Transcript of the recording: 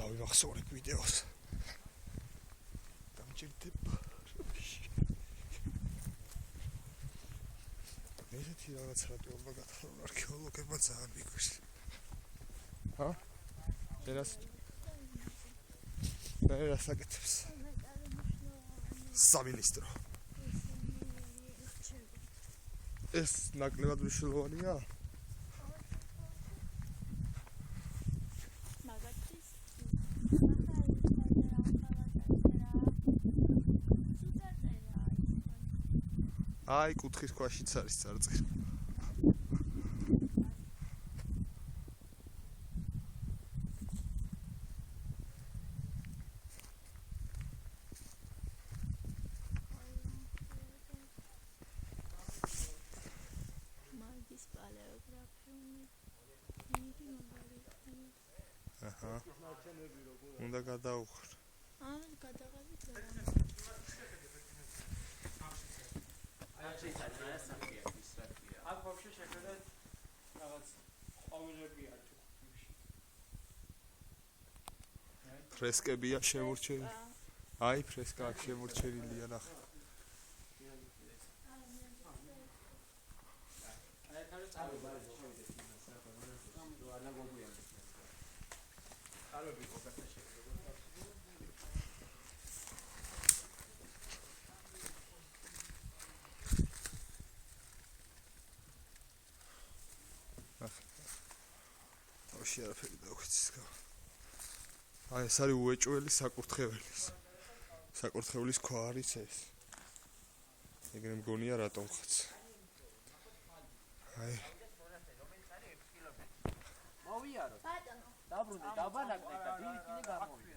დავიმახსოვრებ ვიდეოს. დამჭირდება. ესეთი რაღაც რატოა გათხოვნა არქეოლოგებმა ძალიან მიგვიშ. ჰა? ერას აკეთებს. სამინისტრო. ეს ნაკლებად მნიშვნელოვანია? აი, კუთხის ქვაშიც არის წარწერა. მაგის პალეოგრაფიული აჰა. უნდა გადაუხარ. გადაღებით აქ ვაფშე შეხედეთ რაღაც ყვავილებია ჩუქურში. ფრესკებია შემორჩენილი. აი, ფრესკა აქ შემორჩენილია, ნახე. თავში არაფერი დაგვიცის გა. აი, ეს არის უეჭველი საკურთხევლის. საკურთხევლის ქვა არის ეს. ეგრე მგონია რატომღაც. აი. მოვიარო. დაბრუნდი, დაბანაკდე და დილით გამოვიდა.